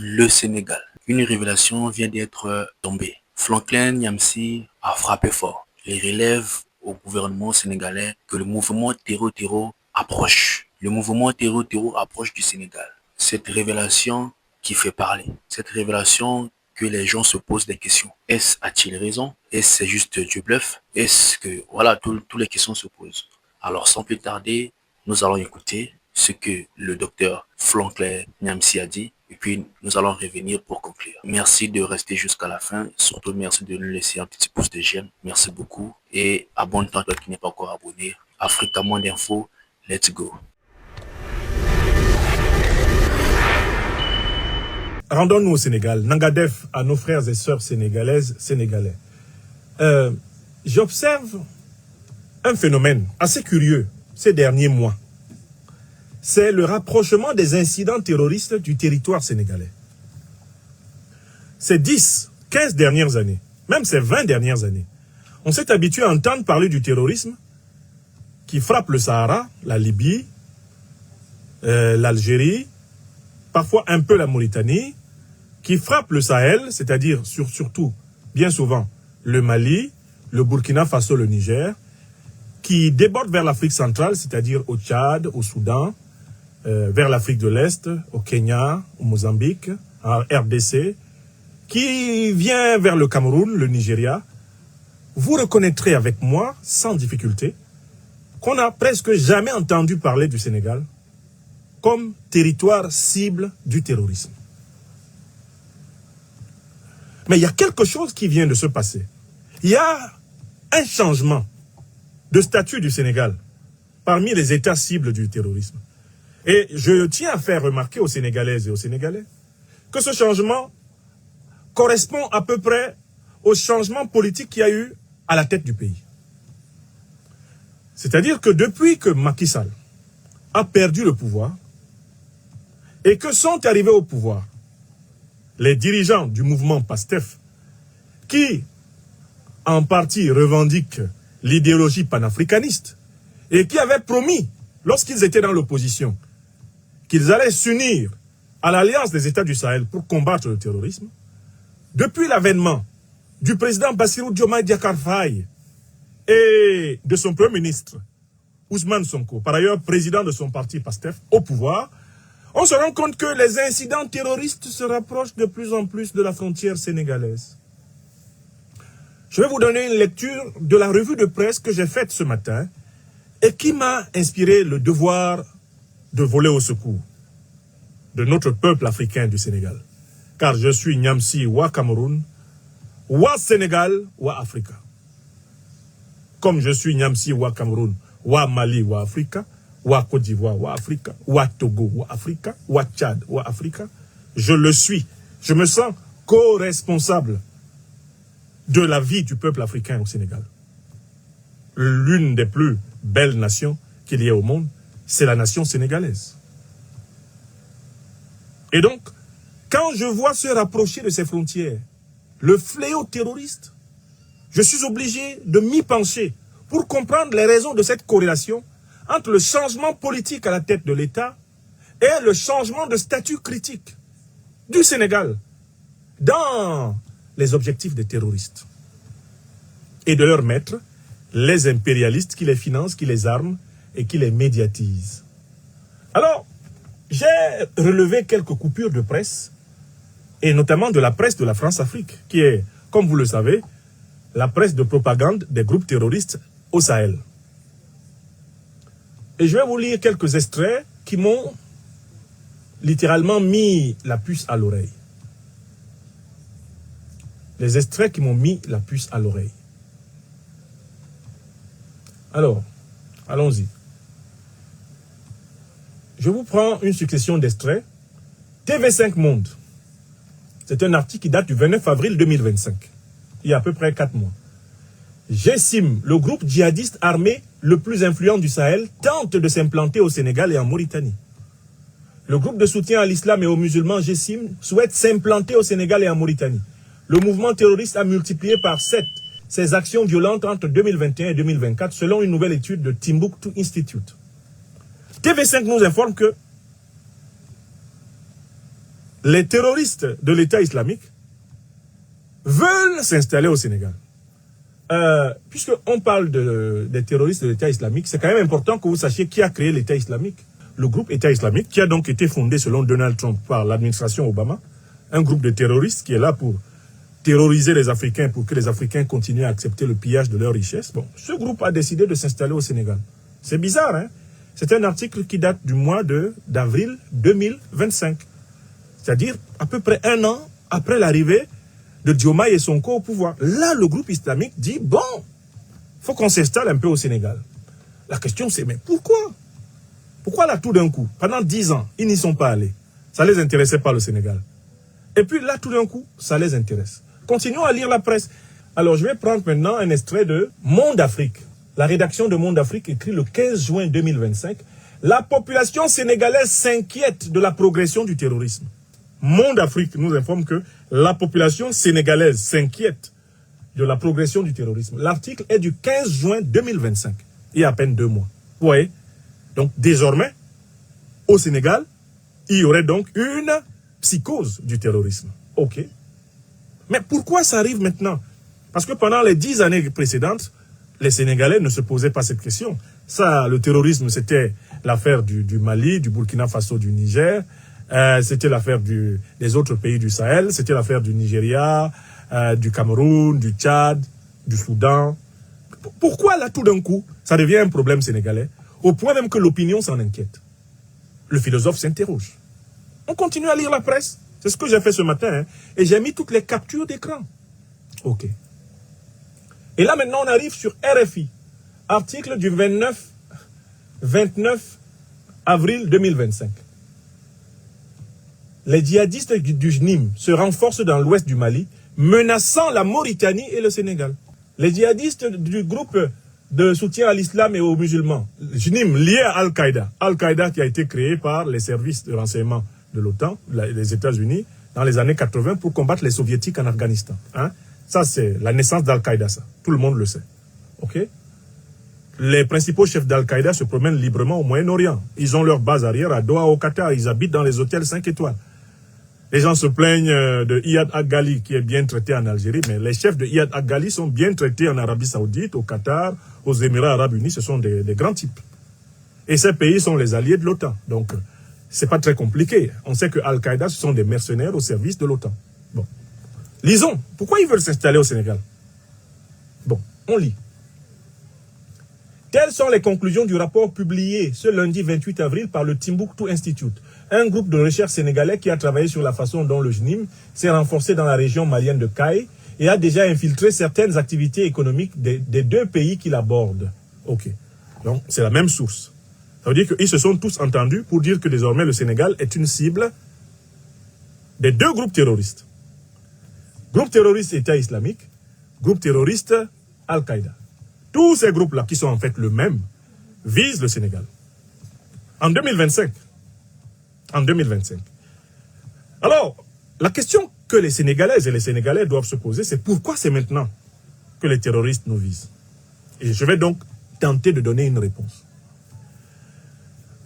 Le Sénégal. Une révélation vient d'être tombée. Franklin Nyamsi a frappé fort. Il relève au gouvernement sénégalais que le mouvement Terreau approche. Le mouvement Terreau approche du Sénégal. Cette révélation qui fait parler. Cette révélation que les gens se posent des questions. Est-ce a-t-il raison? Est-ce c'est juste du bluff? Est-ce que, voilà, toutes les questions se posent. Alors, sans plus tarder, nous allons écouter ce que le docteur Franklin Nyamsi a dit et puis nous allons revenir pour conclure. Merci de rester jusqu'à la fin. Surtout merci de nous laisser un petit pouce de j'aime. Merci beaucoup et abonne-toi toi qui n'est pas encore abonné. Africa Monde Info, let's go. Rendons-nous au Sénégal. Nangadef à nos frères et sœurs sénégalaises, sénégalais. J'observe un phénomène assez curieux ces derniers mois. C'est le rapprochement des incidents terroristes du territoire sénégalais. Ces 10, 15 dernières années, même ces 20 dernières années, on s'est habitué à entendre parler du terrorisme qui frappe le Sahara, la Libye, l'Algérie, parfois un peu la Mauritanie, qui frappe le Sahel, c'est-à-dire surtout, bien souvent, le Mali, le Burkina Faso, le Niger, qui déborde vers l'Afrique centrale, c'est-à-dire au Tchad, au Soudan, vers l'Afrique de l'Est, au Kenya, au Mozambique, en RDC, qui vient vers le Cameroun, le Nigeria. Vous reconnaîtrez avec moi, sans difficulté, qu'on n'a presque jamais entendu parler du Sénégal comme territoire cible du terrorisme. Mais il y a quelque chose qui vient de se passer. Il y a un changement de statut du Sénégal parmi les États cibles du terrorisme. Et je tiens à faire remarquer aux Sénégalaises et aux Sénégalais que ce changement correspond à peu près au changement politique qu'il y a eu à la tête du pays. C'est-à-dire que depuis que Macky Sall a perdu le pouvoir et que sont arrivés au pouvoir les dirigeants du mouvement PASTEF qui, en partie, revendiquent l'idéologie panafricaniste et qui avaient promis, lorsqu'ils étaient dans l'opposition, qu'ils allaient s'unir à l'Alliance des États du Sahel pour combattre le terrorisme, depuis l'avènement du président Bassirou Diomaye Diakhar Faye et de son premier ministre, Ousmane Sonko, par ailleurs président de son parti PASTEF, au pouvoir, on se rend compte que les incidents terroristes se rapprochent de plus en plus de la frontière sénégalaise. Je vais vous donner une lecture de la revue de presse que j'ai faite ce matin et qui m'a inspiré le devoir de voler au secours de notre peuple africain du Sénégal. Car je suis Nyamsi wa Cameroun, wa Sénégal, wa Africa. Comme je suis Nyamsi wa Cameroun, wa Mali, wa Africa, wa Côte d'Ivoire, wa Africa, wa Togo, wa Africa, wa Tchad, wa Africa, je le suis. Je me sens co-responsable de la vie du peuple africain au Sénégal. L'une des plus belles nations qu'il y ait au monde, c'est la nation sénégalaise. Et donc, quand je vois se rapprocher de ces frontières, le fléau terroriste, je suis obligé de m'y pencher pour comprendre les raisons de cette corrélation entre le changement politique à la tête de l'État et le changement de statut critique du Sénégal dans les objectifs des terroristes et de leurs maîtres, les impérialistes qui les financent, qui les arment et qui les médiatisent. Alors, j'ai relevé quelques coupures de presse et notamment de la presse de la France-Afrique qui est, comme vous le savez, la presse de propagande des groupes terroristes au Sahel. Et je vais vous lire quelques extraits qui m'ont littéralement mis la puce à l'oreille. Les extraits qui m'ont mis la puce à l'oreille. Alors, allons-y. Je vous prends une succession d'extraits. TV5 Monde. C'est un article qui date du 29 avril 2025. Il y a à peu près 4 mois. GSIM, le groupe djihadiste armé le plus influent du Sahel, tente de s'implanter au Sénégal et en Mauritanie. Le groupe de soutien à l'islam et aux musulmans GSIM souhaite s'implanter au Sénégal et en Mauritanie. Le mouvement terroriste a multiplié par 7 ses actions violentes entre 2021 et 2024 selon une nouvelle étude de Timbuktu Institute. TV5 nous informe que les terroristes de l'État islamique veulent s'installer au Sénégal. Puisqu'on parle des terroristes de l'État islamique, c'est quand même important que vous sachiez qui a créé l'État islamique. Le groupe État islamique, qui a donc été fondé selon Donald Trump par l'administration Obama, un groupe de terroristes qui est là pour terroriser les Africains, pour que les Africains continuent à accepter le pillage de leurs richesses. Bon, ce groupe a décidé de s'installer au Sénégal. C'est bizarre, hein? C'est un article qui date du mois d'avril 2025. C'est-à-dire à peu près un an après l'arrivée de Diomaye et Sonko au pouvoir. Là, le groupe islamique dit, bon, il faut qu'on s'installe un peu au Sénégal. La question c'est, mais pourquoi? Pourquoi là tout d'un coup? Pendant 10 ans, ils n'y sont pas allés. Ça ne les intéressait pas le Sénégal. Et puis là tout d'un coup, ça les intéresse. Continuons à lire la presse. Alors je vais prendre maintenant un extrait de Monde Afrique. La rédaction de Monde Afrique écrit le 15 juin 2025. La population sénégalaise s'inquiète de la progression du terrorisme. Monde Afrique nous informe que la population sénégalaise s'inquiète de la progression du terrorisme. L'article est du 15 juin 2025. Il y a à peine 2 mois. Vous voyez? Donc désormais, au Sénégal, il y aurait donc une psychose du terrorisme. Ok. Mais pourquoi ça arrive maintenant? Parce que pendant les 10 années précédentes, les Sénégalais ne se posaient pas cette question. Ça, le terrorisme, c'était l'affaire du Mali, du Burkina Faso, du Niger. C'était l'affaire des autres pays du Sahel. C'était l'affaire du Nigeria, du Cameroun, du Tchad, du Soudan. Pourquoi là, tout d'un coup, ça devient un problème sénégalais, au point même que l'opinion s'en inquiète? Le philosophe s'interroge. On continue à lire la presse. C'est ce que j'ai fait ce matin. Hein, et j'ai mis toutes les captures d'écran. Ok. Et là, maintenant, on arrive sur RFI. Article du 29 avril 2025. Les djihadistes du JNIM se renforcent dans l'ouest du Mali, menaçant la Mauritanie et le Sénégal. Les djihadistes du groupe de soutien à l'islam et aux musulmans, JNIM, lié à Al-Qaïda. Al-Qaïda qui a été créé par les services de renseignement de l'OTAN, les États-Unis, dans les années 80 pour combattre les soviétiques en Afghanistan. Hein? Ça, c'est la naissance d'Al-Qaïda, ça. Tout le monde le sait. Ok? Les principaux chefs d'Al-Qaïda se promènent librement au Moyen-Orient. Ils ont leur base arrière à Doha, au Qatar. Ils habitent dans les hôtels 5 étoiles. Les gens se plaignent de Iyad Aghali, qui est bien traité en Algérie, mais les chefs de Iyad Aghali sont bien traités en Arabie Saoudite, au Qatar, aux Émirats Arabes Unis. Ce sont des grands types. Et ces pays sont les alliés de l'OTAN. Donc, c'est pas très compliqué. On sait que Al-Qaïda, ce sont des mercenaires au service de l'OTAN. Bon. Lisons. Pourquoi ils veulent s'installer au Sénégal? Bon, on lit. Telles sont les conclusions du rapport publié ce lundi 28 avril par le Timbuktu Institute, un groupe de recherche sénégalais qui a travaillé sur la façon dont le JNIM s'est renforcé dans la région malienne de Caille et a déjà infiltré certaines activités économiques des 2 pays qui l'abordent. Ok. Donc, c'est la même source. Ça veut dire qu'ils se sont tous entendus pour dire que désormais le Sénégal est une cible des 2 groupes terroristes. Groupe terroriste État islamique, groupe terroriste Al-Qaïda. Tous ces groupes-là, qui sont en fait le même, visent le Sénégal. En 2025. En 2025. Alors, la question que les Sénégalaises et les Sénégalais doivent se poser, c'est pourquoi c'est maintenant que les terroristes nous visent. Et je vais donc tenter de donner une réponse.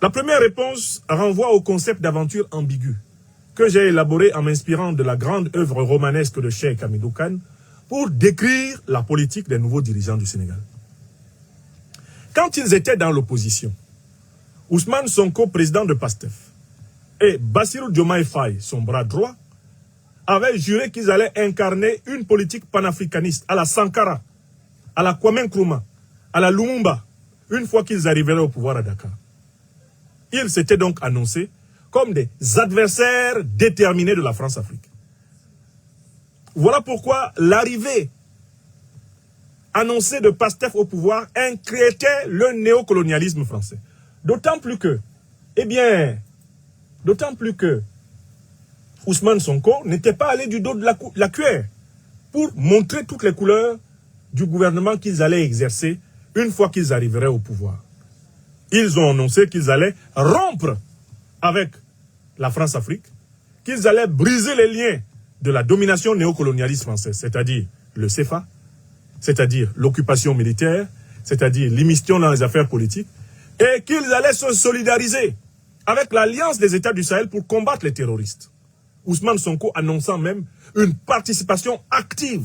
La première réponse renvoie au concept d'aventure ambiguë que j'ai élaboré en m'inspirant de la grande œuvre romanesque de Cheikh Hamidou Kane pour décrire la politique des nouveaux dirigeants du Sénégal. Quand ils étaient dans l'opposition, Ousmane Sonko, président de PASTEF, et Bassirou Diomaye Faye, son bras droit, avaient juré qu'ils allaient incarner une politique panafricaniste à la Sankara, à la Kwame Nkrumah, à la Lumumba, une fois qu'ils arriveraient au pouvoir à Dakar. Ils s'étaient donc annoncés comme des adversaires déterminés de la France-Afrique. Voilà pourquoi l'arrivée annoncée de PASTEF au pouvoir inquiétait le néocolonialisme français. D'autant plus que Ousmane Sonko n'était pas allé du dos de la cuillère pour montrer toutes les couleurs du gouvernement qu'ils allaient exercer une fois qu'ils arriveraient au pouvoir. Ils ont annoncé qu'ils allaient rompre avec la France-Afrique, qu'ils allaient briser les liens de la domination néocolonialiste française, c'est-à-dire le CFA, c'est-à-dire l'occupation militaire, c'est-à-dire l'immiscion dans les affaires politiques, et qu'ils allaient se solidariser avec l'alliance des États du Sahel pour combattre les terroristes. Ousmane Sonko annonçant même une participation active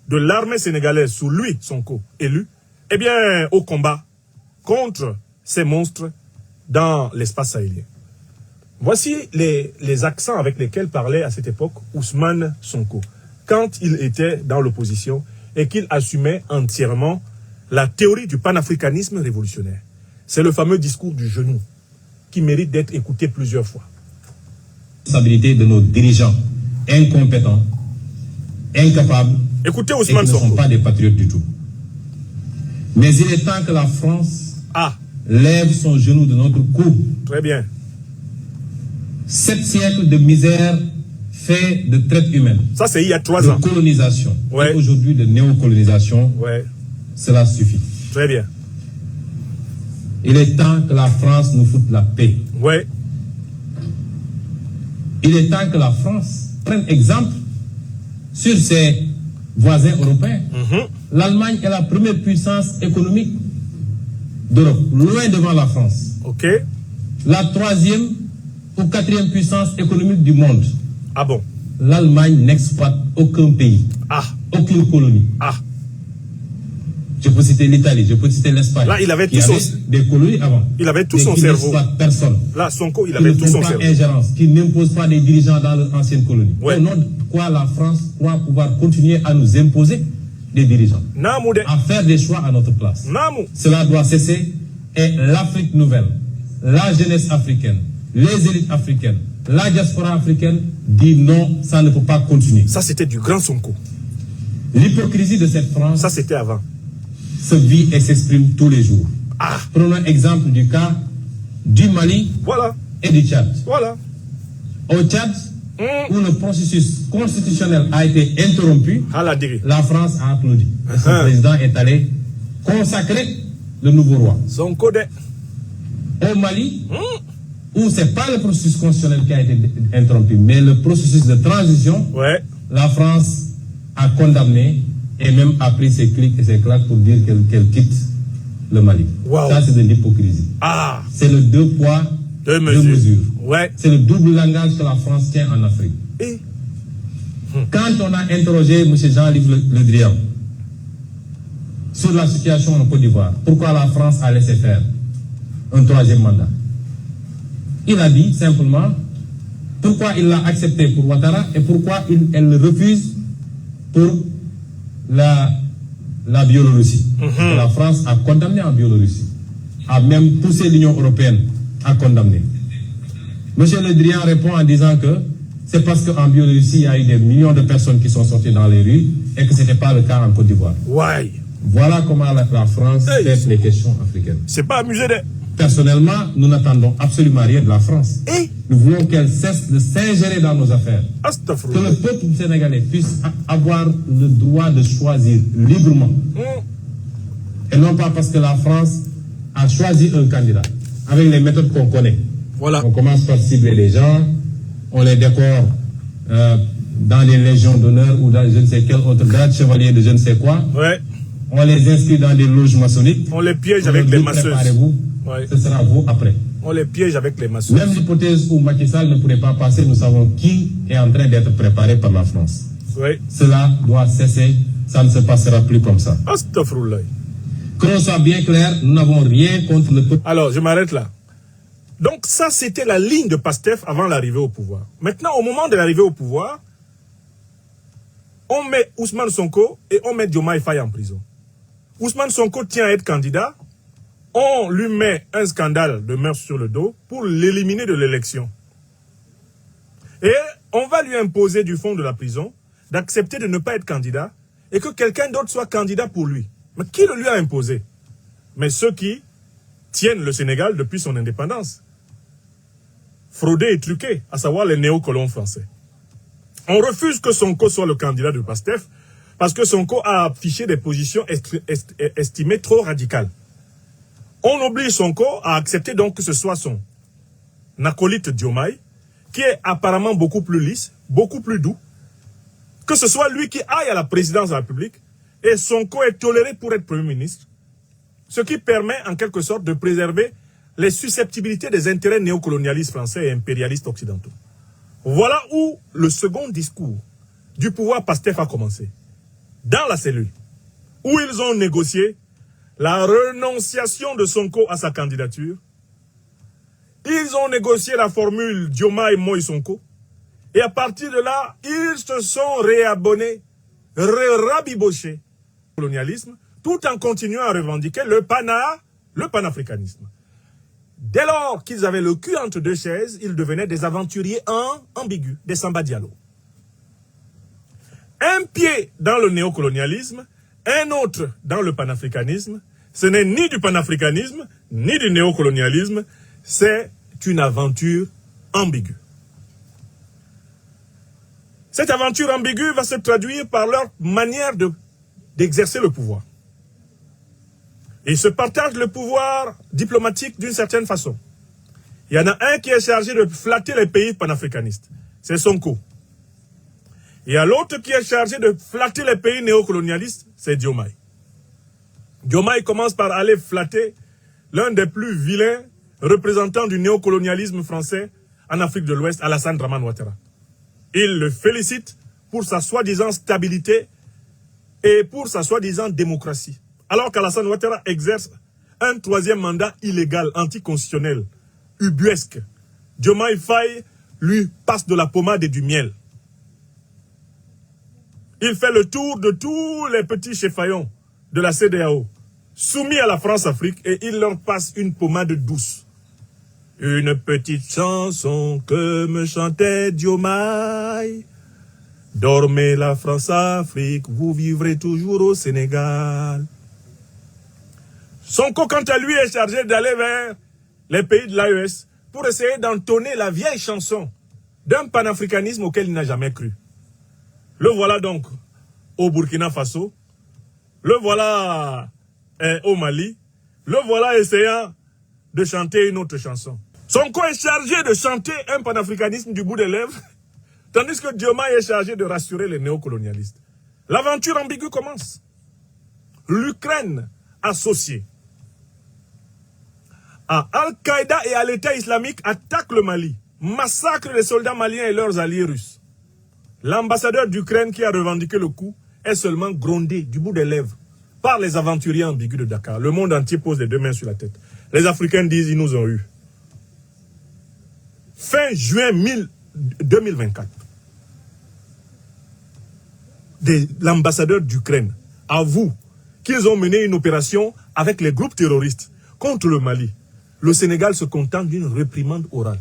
de l'armée sénégalaise sous lui, Sonko, élu, eh bien, au combat contre ces monstres dans l'espace sahélien. Voici les accents avec lesquels parlait à cette époque Ousmane Sonko, quand il était dans l'opposition et qu'il assumait entièrement la théorie du panafricanisme révolutionnaire. C'est le fameux discours du genou qui mérite d'être écouté plusieurs fois. Responsabilité de nos dirigeants incompétents, incapables, Écoutez et Ousmane qui ne sont Sonko. pas des patriotes du tout. Mais il est temps que la France lève son genou de notre cou. Très bien. 7 siècles de misère fait de traite humaine, Ça, c'est il y a 3 de ans. colonisation, Ouais. et aujourd'hui de néocolonisation, Ouais, cela suffit. très bien. Il est temps que la France nous foute la paix. Ouais, Il est temps que la France prenne exemple sur ses voisins européens. L'Allemagne est la première puissance économique d'Europe, loin devant la France. ok. La 3e ou 4e puissance économique du monde. Ah bon. L'Allemagne n'exploite aucun pays, Ah, aucune colonie. ah. Je peux citer l'Italie, je peux citer l'Espagne. Là, il avait qui tout son- avait des colonies avant. Il avait tout mais son qui cerveau. n'exploite personne. Là, Sonko, il Qui avait ne tout font son pas cerveau. ingérence, qui n'impose pas des dirigeants dans leur ancienne colonie. Ouais. Au nom de quoi la France croit pouvoir continuer à nous imposer des dirigeants, Namou de. à faire des choix à notre place. Namou. Cela doit cesser et l'Afrique nouvelle, la jeunesse africaine, les élites africaines, la diaspora africaine dit non, ça ne peut pas continuer. Ça, c'était du grand Sonko. L'hypocrisie de cette France Ça, c'était avant. se vit et s'exprime tous les jours. Ah, Prenons exemple du cas du Mali voilà. et du Tchad. Voilà. Au Tchad, où le processus constitutionnel a été interrompu, À la diri. la France a applaudi. Et son président est allé consacrer le nouveau roi. Sonko de. Au Mali, où ce n'est pas le processus constitutionnel qui a été interrompu, mais le processus de transition, Ouais. la France a condamné et même a pris ses clics et ses claques pour dire qu'elle quitte le Mali. Wow. Ça, c'est de l'hypocrisie. Ah, C'est le 2 poids, deux 2 mesures. mesures. Ouais. C'est le double langage que la France tient en Afrique. Et Quand on a interrogé M. Jean-Yves Le Drian sur la situation en Côte d'Ivoire, pourquoi la France a laissé faire un 3e mandat, il a dit simplement pourquoi il l'a accepté pour Ouattara et pourquoi elle le refuse pour la Biélorussie. Que la France a condamné en Biélorussie, a même poussé l'Union européenne à condamner. M. Le Drian répond en disant que c'est parce qu'en Biélorussie, il y a eu des millions de personnes qui sont sorties dans les rues et que ce n'était pas le cas en Côte d'Ivoire. ouais. Voilà comment la France Hey. traite les questions africaines. C'est pas amusé de. Personnellement, nous n'attendons absolument rien de la France. Et Nous voulons qu'elle cesse de s'ingérer dans nos affaires. Que Astafroullah. le peuple sénégalais puisse avoir le droit de choisir librement. Et non pas parce que la France a choisi un candidat avec les méthodes qu'on connaît. Voilà. On commence par cibler les gens, on les décore dans les légions d'honneur ou dans je ne sais quel autre grade, chevalier de je ne sais quoi. Ouais. On les inscrit dans des loges maçonniques. On les piège On avec leur les dit, masseuses. préparez-vous, Ouais. ce sera vous après. On les piège avec les masseuses. Même l'hypothèse où Macky Sall ne pourrait pas passer, nous savons qui est en train d'être préparé par la France. Ouais. Cela doit cesser, ça ne se passera plus comme ça. Astafroullah. Que l'on soit bien clair, nous n'avons rien contre le peuple. Alors, je m'arrête là. Donc, ça, c'était la ligne de Pastef avant l'arrivée au pouvoir. Maintenant, au moment de l'arrivée au pouvoir, on met Ousmane Sonko et on met Diomaye Faye en prison. Ousmane Sonko tient à être candidat. On lui met un scandale de meurtre sur le dos pour l'éliminer de l'élection. Et on va lui imposer du fond de la prison d'accepter de ne pas être candidat et que quelqu'un d'autre soit candidat pour lui. Mais qui le lui a imposé? Mais ceux qui tiennent le Sénégal depuis son indépendance. Fraudés et truqués, à savoir les néocolons français. On refuse que Sonko soit le candidat de Pastef parce que Sonko a affiché des positions estimées trop radicales. On oblige Sonko à accepter donc que ce soit son acolyte Diomaye, qui est apparemment beaucoup plus lisse, beaucoup plus doux, que ce soit lui qui aille à la présidence de la République, et Sonko est toléré pour être Premier ministre, ce qui permet en quelque sorte de préserver les susceptibilités des intérêts néocolonialistes français et impérialistes occidentaux. Voilà où le second discours du pouvoir PASTEF a commencé. Dans la cellule, où ils ont négocié la renonciation de Sonko à sa candidature. Ils ont négocié la formule Diomaye Moi Sonko. Et à partir de là, ils se sont réabonnés, rabibochés au colonialisme, tout en continuant à revendiquer le panafricanisme. Dès lors qu'ils avaient le cul entre deux chaises, ils devenaient des aventuriers ambigus, des Samba Diallo. Un pied dans le néocolonialisme, un autre dans le panafricanisme. Ce n'est ni du panafricanisme, ni du néocolonialisme, c'est une aventure ambiguë. Cette aventure ambiguë va se traduire par leur manière d'exercer le pouvoir. Ils se partagent le pouvoir diplomatique d'une certaine façon. Il y en a un qui est chargé de flatter les pays panafricanistes. C'est Sonko. Il y a l'autre qui est chargé de flatter les pays néocolonialistes. C'est Diomaye. Diomaye commence par aller flatter l'un des plus vilains représentants du néocolonialisme français en Afrique de l'Ouest, Alassane Dramane Ouattara. Il le félicite pour sa soi-disant stabilité et pour sa soi-disant démocratie. Alors qu'Alassane Ouattara exerce un troisième mandat illégal, anticonstitutionnel, ubuesque. Diomaye Faye lui passe de la pommade et du miel. Il fait le tour de tous les petits cheffaillons de la CEDEAO, soumis à la France-Afrique, et il leur passe une pommade douce. Une petite chanson que me chantait Diomaye. Dormez la France-Afrique, vous vivrez toujours au Sénégal. Sonko, quant à lui, est chargé d'aller vers les pays de l'AES pour essayer d'entonner la vieille chanson d'un panafricanisme auquel il n'a jamais cru. Le voilà donc au Burkina Faso, le voilà au Mali, le voilà essayant de chanter une autre chanson. Sonko est chargé de chanter un panafricanisme du bout des lèvres, tandis que Diomaye est chargé de rassurer les néocolonialistes. L'aventure ambiguë commence. L'Ukraine associée à Al-Qaïda et à l'État islamique attaque le Mali, massacre les soldats maliens et leurs alliés russes. L'ambassadeur d'Ukraine qui a revendiqué le coup est seulement grondé du bout des lèvres par les aventuriers ambigus de Dakar. Le monde entier pose les deux mains sur la tête. Les Africains disent ils nous ont eu. Fin juin 2024, l'ambassadeur d'Ukraine avoue qu'ils ont mené une opération avec les groupes terroristes contre le Mali. Le Sénégal se contente d'une réprimande orale.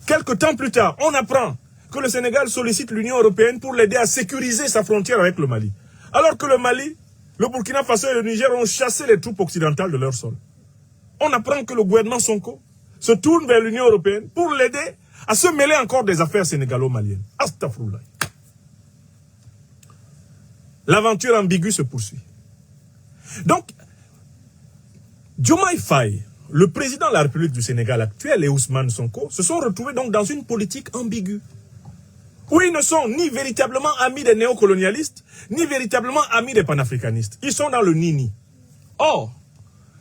Quelque temps plus tard, on apprend que le Sénégal sollicite l'Union européenne pour l'aider à sécuriser sa frontière avec le Mali. Alors que le Mali, le Burkina Faso et le Niger ont chassé les troupes occidentales de leur sol. On apprend que le gouvernement Sonko se tourne vers l'Union européenne pour l'aider à se mêler encore des affaires sénégalo-maliennes. Astaghfirullah. L'aventure ambiguë se poursuit. Donc, Diomaye Faye, le président de la République du Sénégal actuel et Ousmane Sonko se sont retrouvés donc dans une politique ambiguë, où ils ne sont ni véritablement amis des néocolonialistes, ni véritablement amis des panafricanistes. Ils sont dans le ni-ni. Or,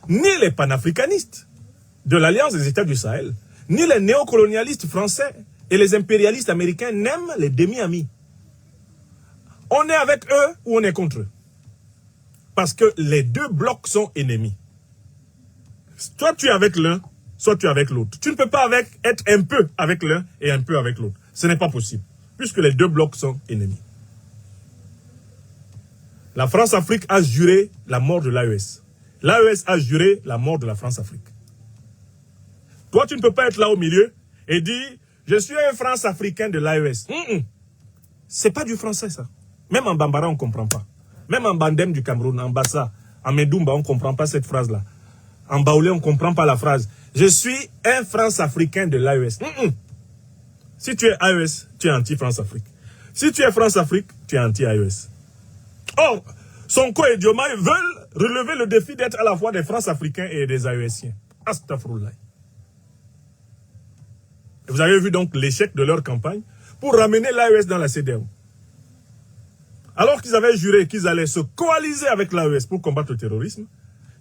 ni les panafricanistes de l'Alliance des États du Sahel, ni les néocolonialistes français et les impérialistes américains n'aiment les demi-amis. On est avec eux ou on est contre eux. Parce que les deux blocs sont ennemis. Soit tu es avec l'un, soit tu es avec l'autre. Tu ne peux pas être un peu avec l'un et un peu avec l'autre. Ce n'est pas possible, puisque les deux blocs sont ennemis. La France-Afrique a juré la mort de l'AES. L'AES a juré la mort de la France-Afrique. Toi, tu ne peux pas être là au milieu et dire « Je suis un France-Africain de l'AES ». C'est pas du français, ça. Même en Bambara, on ne comprend pas. Même en Bandem du Cameroun, en Bassa, en Medoumba, on ne comprend pas cette phrase-là. En Baoulé, on ne comprend pas la phrase. Je suis un France-Africain de l'AES. Si tu es AES, tu es anti-France-Afrique. Si tu es France-Afrique, tu es anti-AES. Or, Sonko et Diomaye veulent relever le défi d'être à la fois des France-Africains et des AESiens. Astaghfirullah. Vous avez vu donc l'échec de leur campagne pour ramener l'AES dans la CEDEAO. Alors qu'ils avaient juré qu'ils allaient se coaliser avec l'AES pour combattre le terrorisme,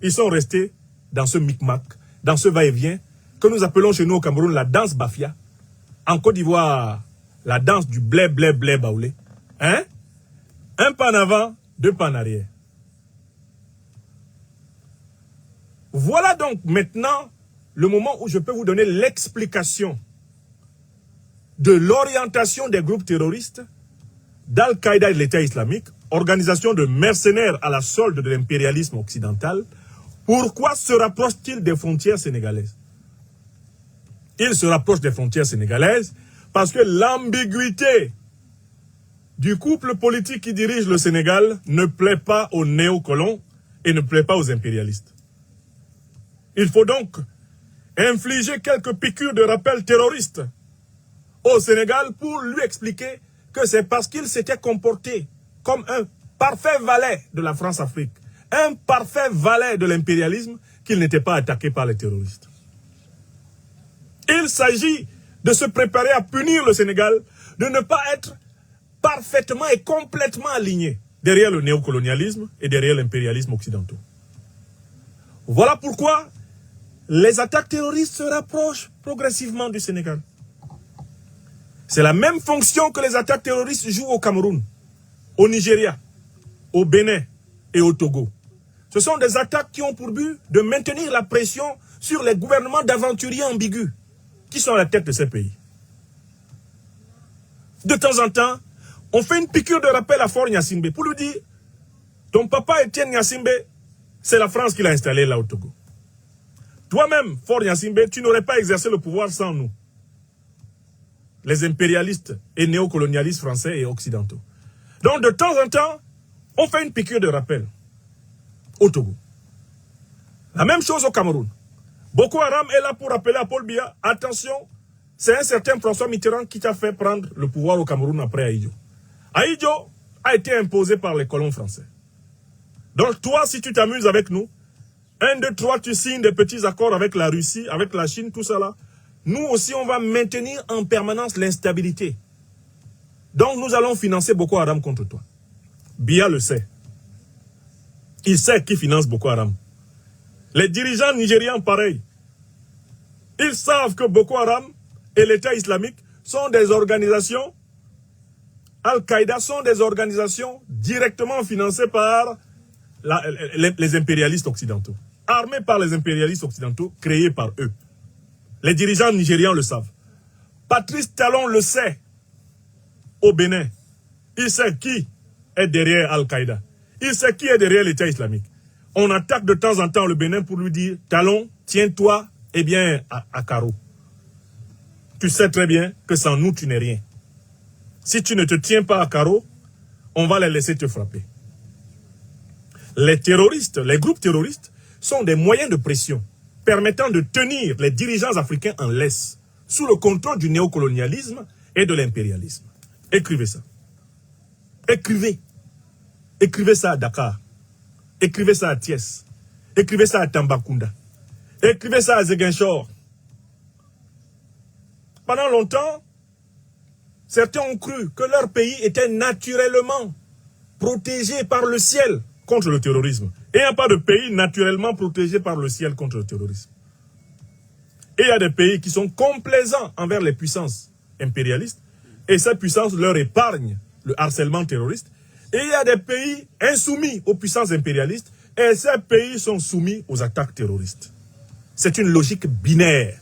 ils sont restés dans ce micmac, dans ce va-et-vient, que nous appelons chez nous au Cameroun la danse Bafia. En Côte d'Ivoire, la danse du blé, blé, blé, baoulé. Hein? Un pas en avant, deux pas en arrière. Voilà donc maintenant le moment où je peux vous donner l'explication de l'orientation des groupes terroristes d'Al-Qaïda et de l'État islamique, organisation de mercenaires à la solde de l'impérialisme occidental. Pourquoi se rapprochent-ils des frontières sénégalaises? Ils se rapprochent des frontières sénégalaises parce que l'ambiguïté du couple politique qui dirige le Sénégal ne plaît pas aux néocolons et ne plaît pas aux impérialistes. Il faut donc infliger quelques piqûres de rappel terroristes au Sénégal pour lui expliquer que c'est parce qu'il s'était comporté comme un parfait valet de la France-Afrique, un parfait valet de l'impérialisme, qu'il n'était pas attaqué par les terroristes. Il s'agit de se préparer à punir le Sénégal, de ne pas être parfaitement et complètement aligné derrière le néocolonialisme et derrière l'impérialisme occidental. Voilà pourquoi les attaques terroristes se rapprochent progressivement du Sénégal. C'est la même fonction que les attaques terroristes jouent au Cameroun, au Nigeria, au Bénin et au Togo. Ce sont des attaques qui ont pour but de maintenir la pression sur les gouvernements d'aventuriers ambigus qui sont à la tête de ces pays. De temps en temps, on fait une piqûre de rappel à Fort Gnassingbé pour lui dire « Ton papa Étienne Gnassingbé, c'est la France qui l'a installé là au Togo. Toi-même, Fort Gnassingbé, tu n'aurais pas exercé le pouvoir sans nous. » Les impérialistes et néocolonialistes français et occidentaux. Donc, de temps en temps, on fait une piqûre de rappel au Togo. La même chose au Cameroun. Boko Haram est là pour rappeler à Paul Biya, attention, c'est un certain François Mitterrand qui t'a fait prendre le pouvoir au Cameroun après Ahidjo. Ahidjo a été imposé par les colons français. Donc, toi, si tu t'amuses avec nous, 1, 2, 3, tu signes des petits accords avec la Russie, avec la Chine, tout ça là. Nous aussi, on va maintenir en permanence l'instabilité. Donc, nous allons financer Boko Haram contre toi. Biya le sait. Il sait qui finance Boko Haram. Les dirigeants nigérians, pareil. Ils savent que Boko Haram et l'État islamique sont des organisations, Al-Qaïda sont des organisations directement financées par les impérialistes occidentaux. Armées par les impérialistes occidentaux, créés par eux. Les dirigeants nigérians le savent. Patrice Talon le sait. Au Bénin. Il sait qui est derrière Al-Qaïda. Il sait qui est derrière l'État islamique. On attaque de temps en temps le Bénin pour lui dire « Talon, tiens-toi, eh bien, à carreau. Tu sais très bien que sans nous, tu n'es rien. Si tu ne te tiens pas à carreau, on va les laisser te frapper. » Les terroristes, les groupes terroristes, sont des moyens de pression permettant de tenir les dirigeants africains en laisse, sous le contrôle du néocolonialisme et de l'impérialisme. Écrivez ça. Écrivez. Écrivez ça à Dakar. Écrivez ça à Thiès. Écrivez ça à Tambacounda. Écrivez ça à Ziguinchor. Pendant longtemps, certains ont cru que leur pays était naturellement protégé par le ciel contre le terrorisme. Et il n'y a pas de pays naturellement protégé par le ciel contre le terrorisme. Et il y a des pays qui sont complaisants envers les puissances impérialistes, et ces puissances leur épargnent le harcèlement terroriste. Et il y a des pays insoumis aux puissances impérialistes, et ces pays sont soumis aux attaques terroristes. C'est une logique binaire.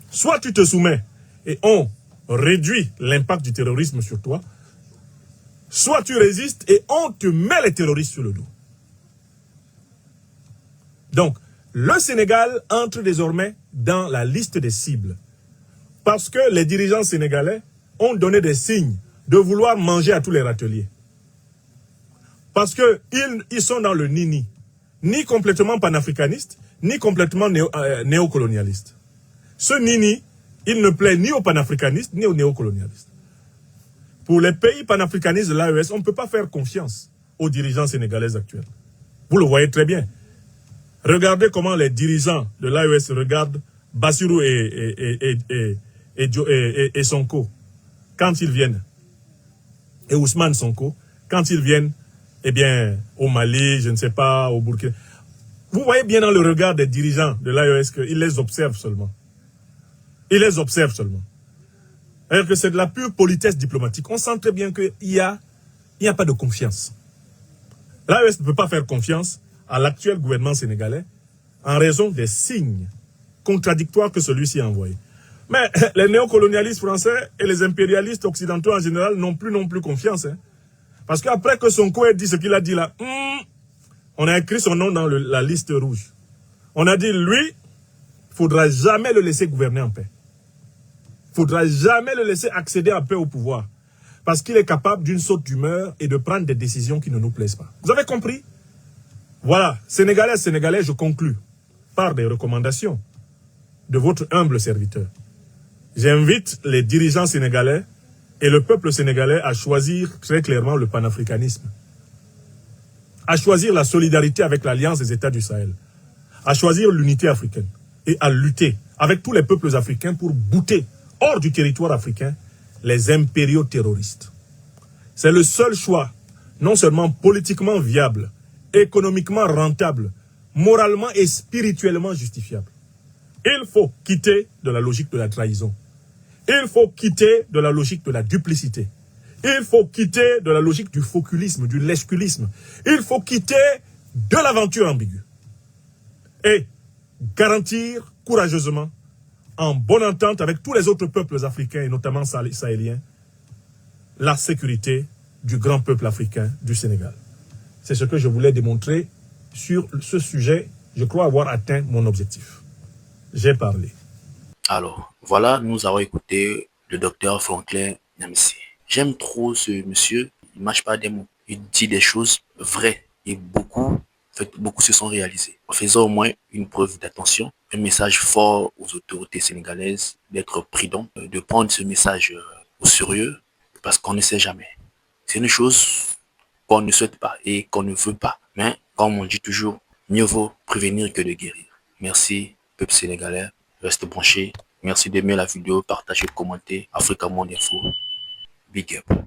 Soit tu te soumets et on réduit l'impact du terrorisme sur toi, soit tu résistes et on te met les terroristes sur le dos. Donc, le Sénégal entre désormais dans la liste des cibles. Parce que les dirigeants sénégalais ont donné des signes de vouloir manger à tous les râteliers. Parce qu'ils sont dans le ni-ni. Ni complètement panafricaniste, ni complètement néocolonialiste. Ce ni-ni, il ne plaît ni aux panafricanistes, ni aux néocolonialistes. Pour les pays panafricanistes de l'AES, on ne peut pas faire confiance aux dirigeants sénégalais actuels. Vous le voyez très bien. Regardez comment les dirigeants de l'AES regardent Bassirou et Sonko quand ils viennent. Et Ousmane Sonko, quand ils viennent, eh bien, au Mali, je ne sais pas, au Burkina. Vous voyez bien dans le regard des dirigeants de l'AES qu'ils les observent seulement. Ils les observent seulement. C'est-à-dire que c'est de la pure politesse diplomatique. On sent très bien qu'il n'y a pas de confiance. L'AES ne peut pas faire confiance à l'actuel gouvernement sénégalais en raison des signes contradictoires que celui-ci a envoyés. Mais les néocolonialistes français et les impérialistes occidentaux en général n'ont plus confiance. Hein. Parce qu'après que Sonko ait dit ce qu'il a dit là, on a écrit son nom dans la liste rouge. On a dit, lui, il ne faudra jamais le laisser gouverner en paix. Il ne faudra jamais le laisser accéder en paix au pouvoir. Parce qu'il est capable d'une saute d'humeur et de prendre des décisions qui ne nous plaisent pas. Vous avez compris? Voilà, Sénégalais, Sénégalais, je conclus par des recommandations de votre humble serviteur. J'invite les dirigeants sénégalais et le peuple sénégalais à choisir très clairement le panafricanisme, à choisir la solidarité avec l'Alliance des États du Sahel, à choisir l'unité africaine et à lutter avec tous les peuples africains pour bouter hors du territoire africain les impériaux terroristes. C'est le seul choix, non seulement politiquement viable, économiquement rentable, moralement et spirituellement justifiable. Il faut quitter de la logique de la trahison. Il faut quitter de la logique de la duplicité. Il faut quitter de la logique du fauculisme, du lèche-culisme. Il faut quitter de l'aventure ambiguë. Et garantir courageusement, en bonne entente avec tous les autres peuples africains, et notamment sahéliens, la sécurité du grand peuple africain du Sénégal. C'est ce que je voulais démontrer sur ce sujet. Je crois avoir atteint mon objectif. J'ai parlé. Alors, voilà, nous avons écouté le docteur Franklin Nyamsi. J'aime trop ce monsieur, il ne mâche pas des mots. Il dit des choses vraies et beaucoup se sont réalisés. En faisant au moins une preuve d'attention, un message fort aux autorités sénégalaises d'être prudents, de prendre ce message au sérieux parce qu'on ne sait jamais. C'est une chose qu'on ne souhaite pas et qu'on ne veut pas. Mais comme on dit toujours, mieux vaut prévenir que de guérir. Merci, peuple sénégalais. Reste branché. Merci d'aimer la vidéo, partager, commenter. Africa Monde Info. Big up.